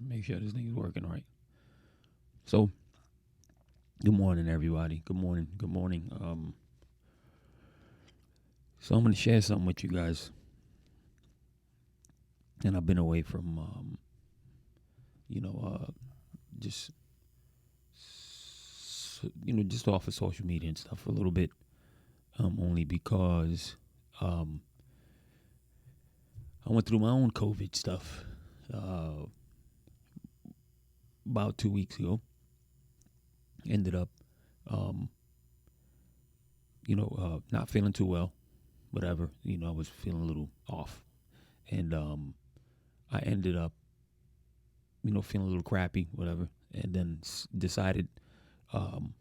Make sure this thing's working right. So, good morning, everybody. Good morning. Good morning. So I'm gonna share something with you guys, and I've been away from, you know, just, just off of social media and stuff for a little bit, only because, um, I went through my own COVID stuff, about 2 weeks ago. Ended up, um, not feeling too well, whatever. I was feeling a little off. And I ended up, feeling a little crappy, whatever. And then decided,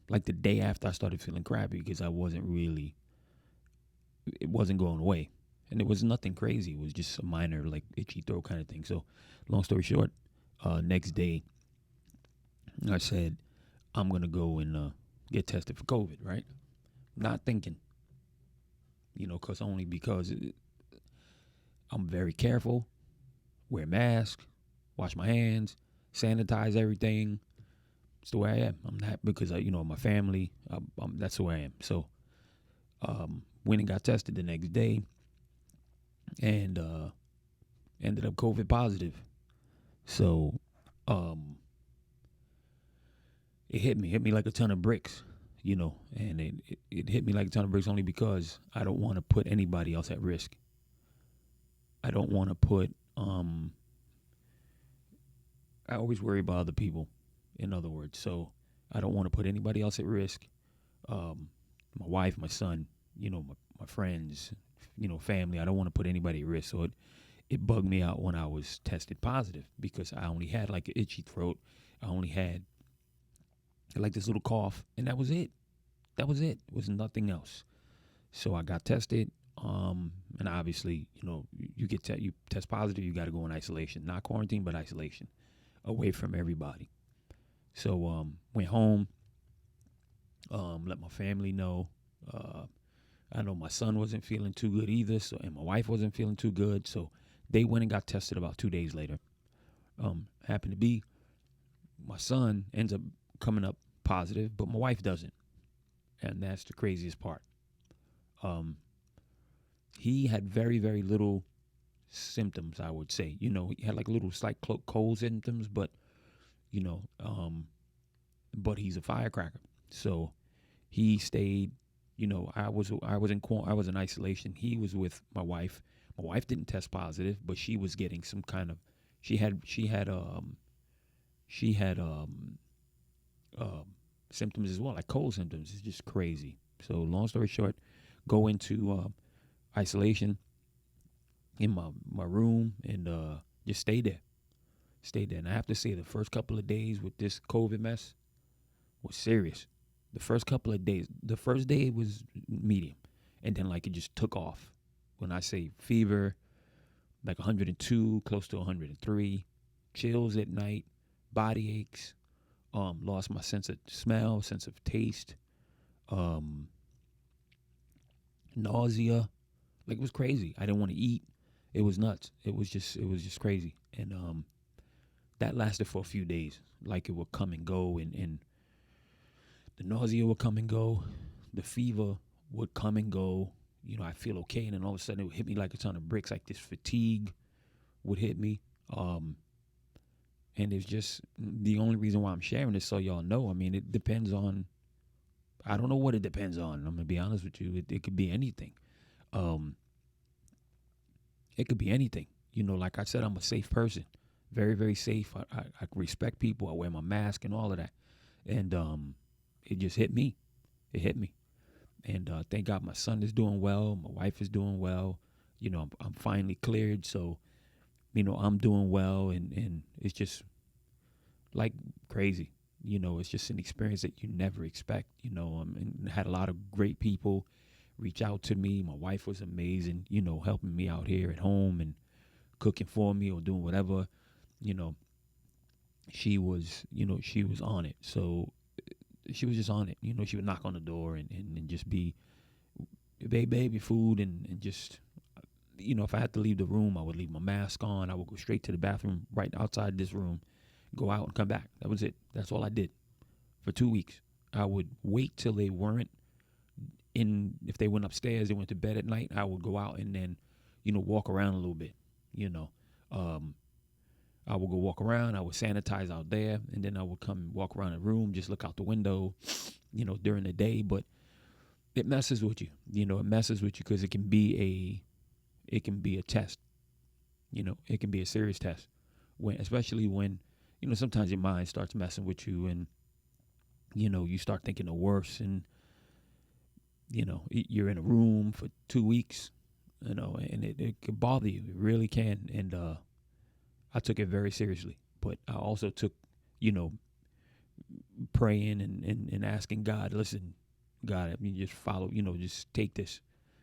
like the day after I started feeling crappy, because it wasn't going away. And it was nothing crazy. It was just a minor, like, itchy throat kind of thing. So, long story short, next day, I said, I'm going to go and get tested for COVID, right? Not thinking, because I'm very careful, wear mask, wash my hands, sanitize everything. It's the way I am. I'm not because my family. That's who I am. So, went and got tested the next day, and ended up COVID positive. So, it hit me like a ton of bricks, and it hit me like a ton of bricks only because I don't want to put anybody else at risk. I don't want to put. I always worry about other people, in other words. So I don't want to put anybody else at risk. My wife, my son, my friends, family. I don't want to put anybody at risk. So it bugged me out when I was tested positive because I only had like an itchy throat. I only had like this little cough, and that was it. It was nothing else. So I got tested. And obviously, you you test positive, you got to go in isolation, not quarantine, but isolation, away from everybody. So went home, let my family know. I know my son wasn't feeling too good either, and my wife wasn't feeling too good. So they went and got tested about 2 days later. Happened to be my son ends up coming up positive, but my wife doesn't, and that's the craziest part. He had very, very little symptoms, I would say. He had like little slight cold symptoms, but you know, but he's a firecracker. So he stayed. I was in isolation. He was with my wife. My wife didn't test positive, but she was getting some kind of. She had symptoms as well, like cold symptoms. It's just crazy. So long story short, go into isolation in my room and just stay there. And I have to say, the first couple of days with this COVID mess was serious. The first couple of days, the first day was medium, and then like it just took off. When I say fever, like 102, close to 103, chills at night, body aches, lost my sense of smell, sense of taste, nausea. Like, it was crazy. I didn't want to eat. It was nuts. It was just crazy. And that lasted for a few days. Like, it would come and go, and the nausea would come and go. The fever would come and go. I feel okay, and then all of a sudden it would hit me like a ton of bricks. Like, this fatigue would hit me. And it's just the only reason why I'm sharing this, so y'all know. I mean, it depends on. I don't know what it depends on. I'm gonna be honest with you. It could be anything. It could be anything. Like I said, I'm a safe person. Very, very safe. I respect people. I wear my mask and all of that. And it just hit me. It hit me. And thank God my son is doing well. My wife is doing well. I'm finally cleared. So, I'm doing well. And it's just like crazy. It's just an experience that you never expect. And had a lot of great people reach out to me. My wife was amazing, helping me out here at home and cooking for me or doing whatever. She was on it. So she was just on it. She would knock on the door and just be, baby, food, and just, if I had to leave the room, I would leave my mask on. I would go straight to the bathroom right outside this room go out and come back. That was it. That's all I did for 2 weeks. I would wait till they weren't in, if they went upstairs, they went to bed at night, I would go out and then, walk around a little bit, you know. Um, I would go walk around, I would sanitize out there, and then I would come walk around the room, just look out the window, during the day. But it messes with you, it messes with you because it can be a test, it can be a serious test especially when, sometimes your mind starts messing with you and, you start thinking the worst and, you're in a room for 2 weeks, and it can bother you. It really can. And I took it very seriously. But I also took, praying and asking God, listen, God, just follow, just take this.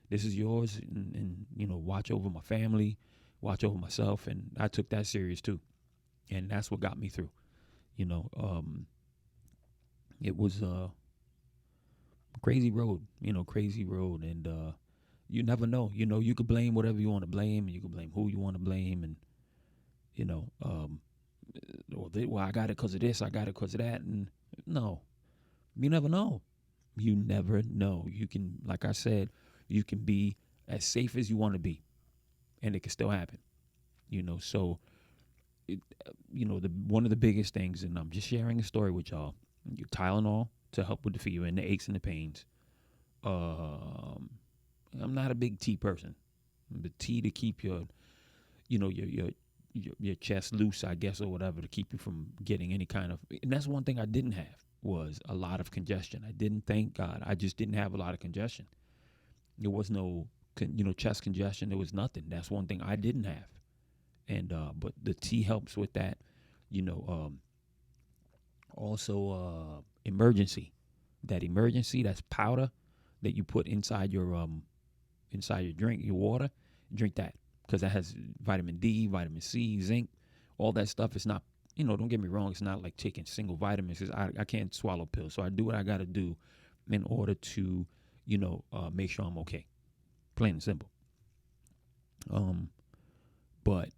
This is yours. And watch over my family, watch over myself. And I took that serious too. And that's what got me through. It was crazy road, crazy road. And you never know. You could blame whatever you want to blame, and you could blame who you want to blame. And, well, I got it because of this, I got it because of that. And no, you never know. You never know. You can, like I said, you can be as safe as you want to be, and it can still happen. So, one of the biggest things, and I'm just sharing a story with y'all, your Tylenol to help with the fever and the aches and the pains. I'm not a big tea person. The tea to keep your chest loose, I guess, or whatever, to keep you from getting any kind of. And that's one thing I didn't have, was a lot of congestion. I didn't, thank God, I just didn't have a lot of congestion. There was no, chest congestion. There was nothing. That's one thing I didn't have. And but the tea helps with that. Also, emergency. That emergency, that's powder that you put inside your drink, your water. Drink that, because that has vitamin D, vitamin C, zinc, all that stuff. It's not, don't get me wrong, it's not like taking single vitamins, because I can't swallow pills. So I do what I got to do in order to, make sure I'm okay. Plain and simple. But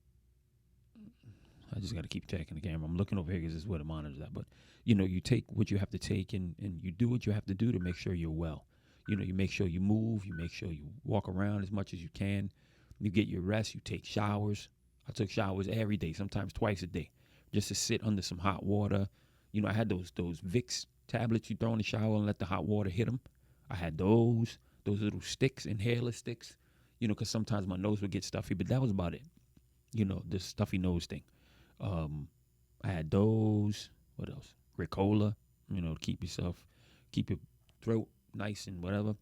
I just got to keep checking the camera. I'm looking over here because this is where the monitor's at. But, you take what you have to take, and you do what you have to do to make sure you're well. You make sure you move. You make sure you walk around as much as you can. You get your rest. You take showers. I took showers every day, sometimes twice a day, just to sit under some hot water. I had those Vicks tablets you throw in the shower and let the hot water hit them. I had those little sticks, inhaler sticks, because sometimes my nose would get stuffy, but that was about it. This stuffy nose thing. I had those. What else? Ricola, to keep your throat nice and whatever.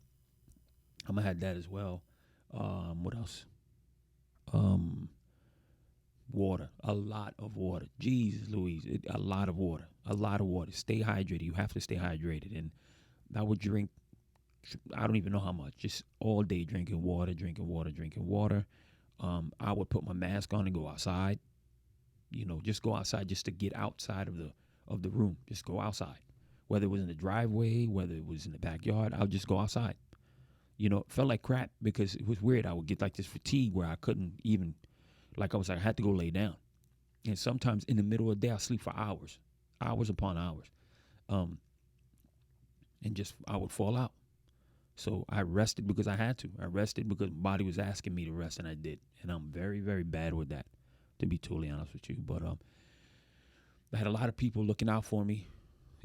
I'm gonna have that as well. What else? Water. A lot of water. Jesus Louise. A lot of water. A lot of water. Stay hydrated. You have to stay hydrated. And I would drink, I don't even know how much, just all day drinking water. I would put my mask on and go outside. Just go outside, just to get outside of the room. Just go outside. Whether it was in the driveway, whether it was in the backyard, I would just go outside. It felt like crap because it was weird. I would get like this fatigue where I couldn't even, I had to go lay down. And sometimes in the middle of the day, I sleep for hours upon hours. And just, I would fall out. So I rested because I had to. I rested because my body was asking me to rest, and I did. And I'm very, very bad with that, to be totally honest with you. But I had a lot of people looking out for me,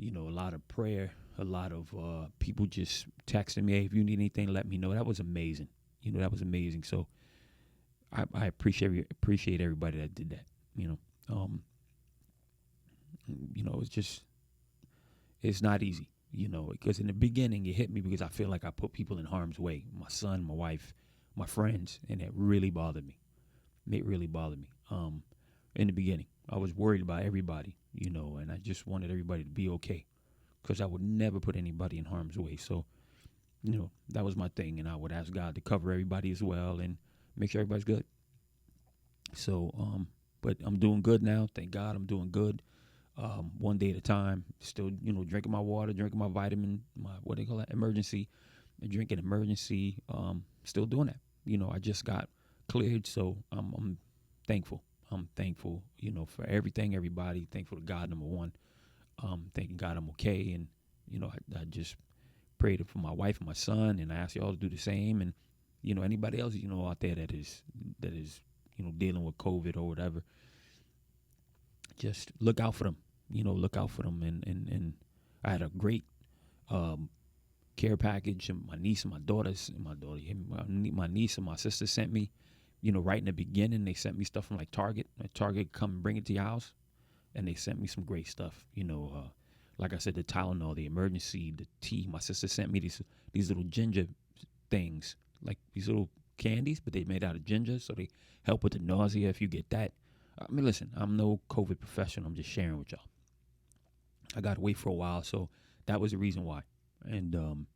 a lot of prayer, a lot of people just texting me, hey, if you need anything, let me know. That was amazing. That was amazing. So I appreciate everybody that did that. It's not easy, because in the beginning it hit me because I feel like I put people in harm's way. My son, my wife, my friends, and it really bothered me. It really bothered me. In the beginning, I was worried about everybody, and I just wanted everybody to be okay, because I would never put anybody in harm's way. So, that was my thing, and I would ask God to cover everybody as well and make sure everybody's good. So, but I'm doing good now. Thank God I'm doing good. One day at a time, still, drinking my water, drinking my vitamin, what do they call that? Emergency, drinking emergency, still doing that. I just got cleared, so I'm thankful. I'm thankful, for everything, everybody. Thankful to God, number one. Thanking God I'm okay, and I just prayed for my wife and my son, and I ask y'all to do the same, and anybody else out there that is dealing with COVID or whatever, just look out for them. Look out for them, and I had a great um, care package, and my niece and my niece and my sister sent me, right in the beginning, they sent me stuff from like Target. Target come and bring it to your house, and they sent me some great stuff. Like I said, the Tylenol, the emergency, the tea. My sister sent me these little ginger things, like these little candies, but they made out of ginger, so they help with the nausea if you get that. I mean, listen, I'm no COVID professional. I'm just sharing with y'all. I got to wait for a while, so that was the reason why. And I'm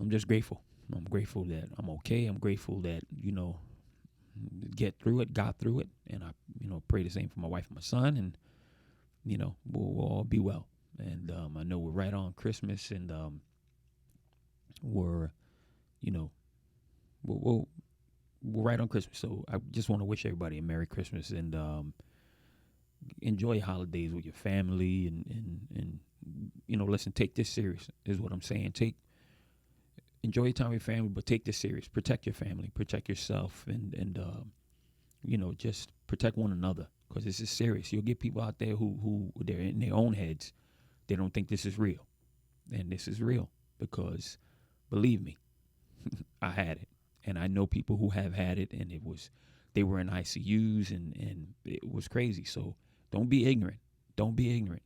just grateful. I'm grateful that I'm okay. I'm grateful that got through it, and I pray the same for my wife and my son, and we'll all be well. And I know we're right on Christmas, and we're you know we're right on Christmas. So I just want to wish everybody a Merry Christmas, and enjoy your holidays with your family, and listen, take this serious is what I'm saying. Enjoy your time with your family, but take this serious. Protect your family, protect yourself, and just protect one another, because this is serious. You'll get people out there who they're in their own heads. They don't think this is real, and this is real, because believe me, I had it, and I know people who have had it, and they were in ICUs, and it was crazy. So don't be ignorant. Don't be ignorant,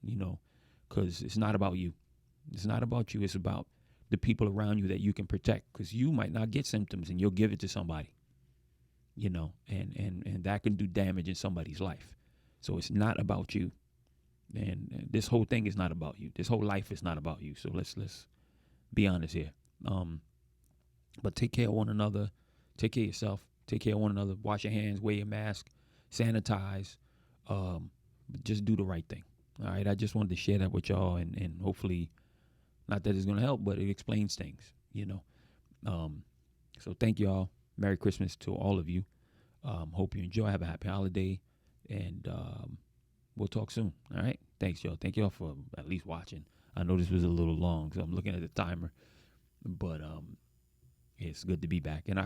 because it's not about you. It's not about you. It's about the people around you that you can protect, because you might not get symptoms and you'll give it to somebody, and that can do damage in somebody's life. So it's not about you. And this whole thing is not about you. This whole life is not about you. So let's be honest here. But take care of one another. Take care of yourself. Take care of one another. Wash your hands. Wear your mask. Sanitize. Just do the right thing. All right. I just wanted to share that with y'all, and hopefully, not that it's going to help, but it explains things. So thank y'all. Merry Christmas to all of you. Hope you enjoy. Have a happy holiday, and we'll talk soon. All right. Thanks, y'all. Thank y'all for at least watching. I know this was a little long, so I'm looking at the timer, but it's good to be back, and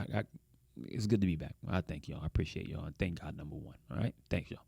it's good to be back. I thank y'all. I appreciate y'all, and thank God, number one. All right. Thanks, y'all.